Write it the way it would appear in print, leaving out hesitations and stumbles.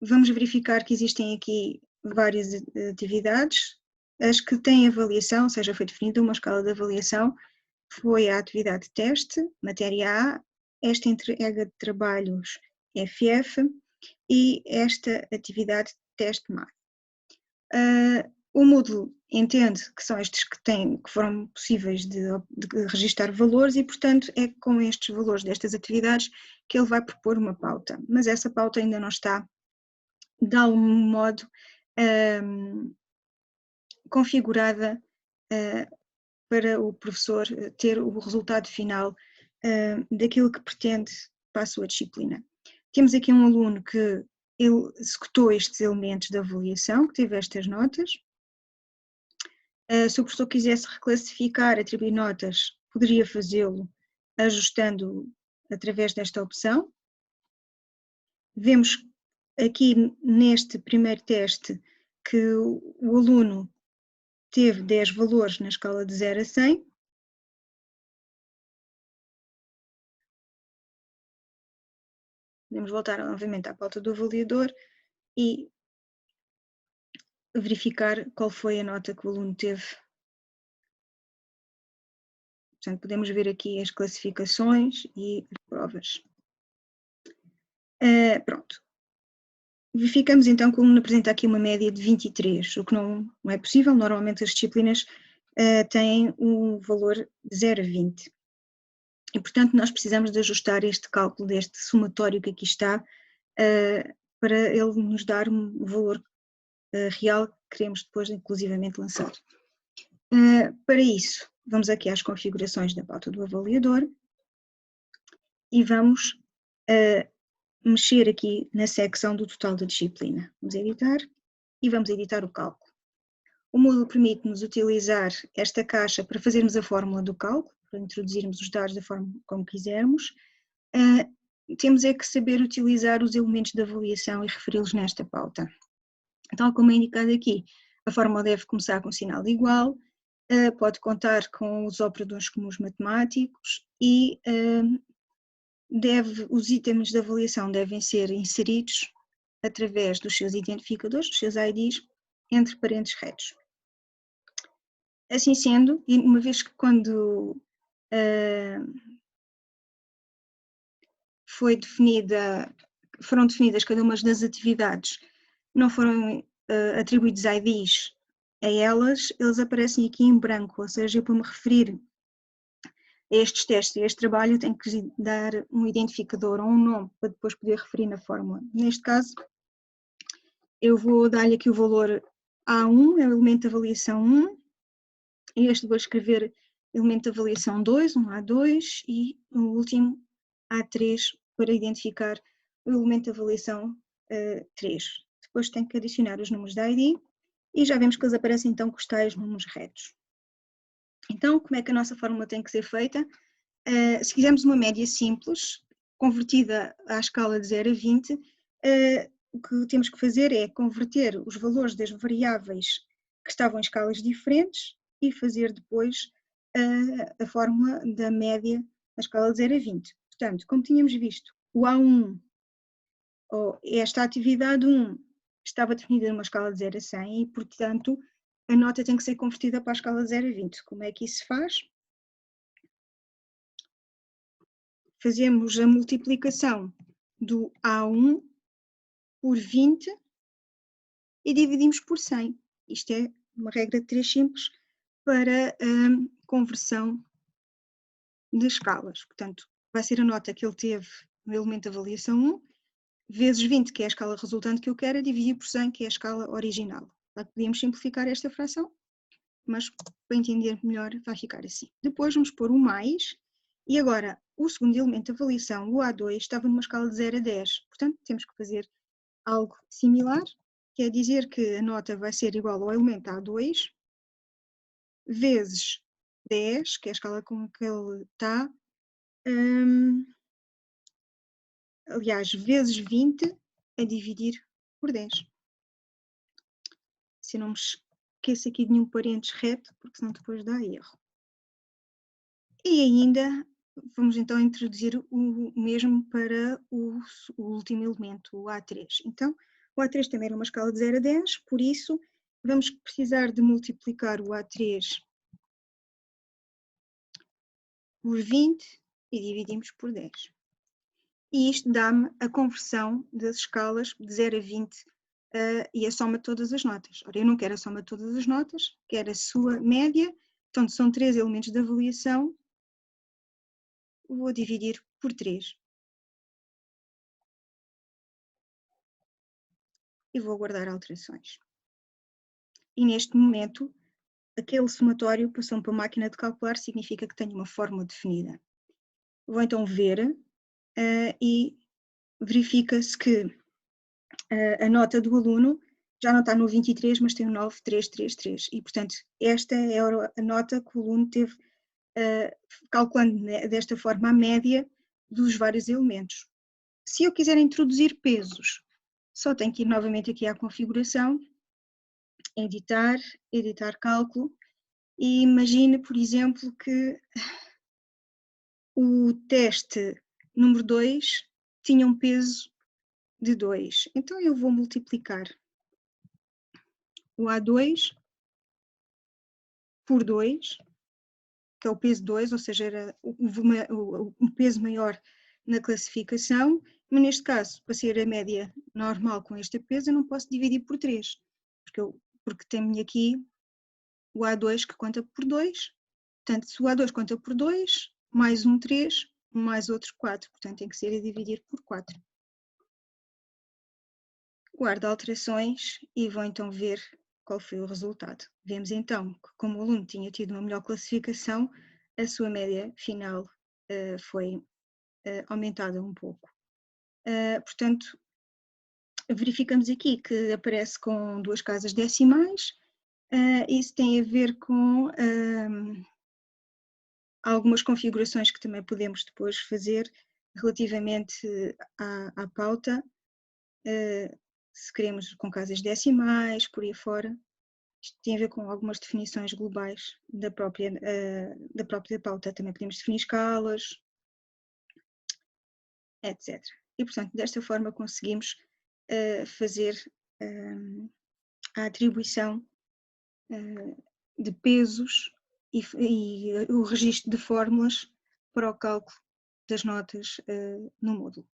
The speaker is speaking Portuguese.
Vamos verificar que existem aqui várias atividades. As que têm avaliação, ou seja, foi definida uma escala de avaliação, foi a atividade de teste, matéria A, esta entrega de trabalhos FF e esta atividade de teste MAR. O Moodle entende que são estes que foram possíveis de registar valores e, portanto, é com estes valores destas atividades que ele vai propor uma pauta, mas essa pauta ainda não está, de algum modo, configurada para o professor ter o resultado final daquilo que pretende para a sua disciplina. Temos aqui um aluno que ele executou estes elementos da avaliação, que teve estas notas. Se o professor quisesse reclassificar, atribuir notas, poderia fazê-lo ajustando através desta opção. Vemos aqui neste primeiro teste que o aluno teve 10 valores na escala de 0 a 100. Podemos voltar novamente à pauta do avaliador e verificar qual foi a nota que o aluno teve. Portanto, podemos ver aqui as classificações e as provas. Pronto. Verificamos então que o aluno apresenta aqui uma média de 23, o que não é possível. Normalmente as disciplinas têm um valor de 0 a 20. E, portanto, nós precisamos de ajustar este cálculo deste somatório que aqui está para ele nos dar um valor real que queremos depois inclusivamente lançar. Para isso, vamos aqui às configurações da pauta do avaliador e vamos mexer aqui na secção do total da disciplina. Vamos editar e vamos editar o cálculo. O Moodle permite-nos utilizar esta caixa para fazermos a fórmula do cálculo, para introduzirmos os dados da forma como quisermos. Temos é que saber utilizar os elementos de avaliação e referi-los nesta pauta. Tal como é indicado aqui, a fórmula deve começar com sinal de igual, pode contar com os operadores comuns matemáticos e os itens de avaliação devem ser inseridos através dos seus identificadores, dos seus IDs, entre parênteses retos. Assim sendo, e uma vez que quando foram definidas cada uma das atividades, não foram atribuídos IDs a elas, eles aparecem aqui em branco, ou seja, para me referir a estes testes e a este trabalho, tenho que dar um identificador ou um nome para depois poder referir na fórmula. Neste caso, eu vou dar-lhe aqui o valor A1, é o elemento de avaliação 1, e este vou escrever elemento de avaliação 2, um A2, e o último A3 para identificar o elemento de avaliação 3. Depois tenho que adicionar os números da ID e já vemos que eles aparecem então com os tais números retos. Então, como é que a nossa fórmula tem que ser feita? Se quisermos uma média simples, convertida à escala de 0 a 20, o que temos que fazer é converter os valores das variáveis que estavam em escalas diferentes e fazer depois a fórmula da média na escala de 0 a 20. Portanto, como tínhamos visto, o A1, ou esta atividade 1, estava definida numa escala de 0 a 100 e, portanto, a nota tem que ser convertida para a escala de 0 a 20. Como é que isso se faz? Fazemos a multiplicação do A1 por 20 e dividimos por 100. Isto é uma regra de 3 simples para a conversão de escalas. Portanto, vai ser a nota que ele teve no elemento de avaliação 1, vezes 20, que é a escala resultante que eu quero, dividir por 100, que é a escala original. Podíamos simplificar esta fração, mas para entender melhor vai ficar assim. Depois vamos pôr o mais, e agora o segundo elemento de avaliação, o A2, estava numa escala de 0 a 10. Portanto, temos que fazer algo similar, quer dizer que a nota vai ser igual ao elemento A2, vezes 10, que é a escala com que ele está, aliás, vezes 20 a dividir por 10. Se eu não me esqueço aqui de nenhum parênteses reto, porque senão depois dá erro. E ainda vamos então introduzir o mesmo para o último elemento, o A3. Então, O A3 também era uma escala de 0 a 10, por isso vamos precisar de multiplicar o A3 por 20 e dividimos por 10. E isto dá-me a conversão das escalas de 0 a 20 e a soma de todas as notas. Ora, eu não quero a soma de todas as notas, quero a sua média, portanto são 3 elementos de avaliação, vou dividir por 3. E vou guardar alterações. E neste momento, aquele somatório passou para a máquina de calcular, significa que tenho uma fórmula definida. Vou então ver e verifica-se que a nota do aluno já não está no 23, mas tem o 9333. E, portanto, esta é a nota que o aluno teve, calculando desta forma a média dos vários elementos. Se eu quiser introduzir pesos, só tenho que ir novamente aqui à configuração, editar, editar cálculo, e imagine, por exemplo, que o teste número 2 tinha um peso de 2. Então eu vou multiplicar o A2 por 2, que é o peso 2, ou seja, era um peso maior na classificação, mas neste caso, para ser a média normal com este peso, eu não posso dividir por 3, porque tenho aqui o A2 que conta por 2, portanto, se o A2 conta por 2, mais um 3, mais outros 4, portanto tem que ser a dividir por 4. Guardo alterações e vou então ver qual foi o resultado. Vemos então que, como o aluno tinha tido uma melhor classificação, a sua média final foi aumentada um pouco. Portanto, verificamos aqui que aparece com 2 casas decimais. Isso tem a ver com algumas configurações que também podemos depois fazer relativamente à pauta, se queremos com casas decimais, por aí fora. Isto tem a ver com algumas definições globais da própria pauta. Também podemos definir escalas, etc. E, portanto, desta forma conseguimos fazer a atribuição de pesos e o registro de fórmulas para o cálculo das notas no módulo.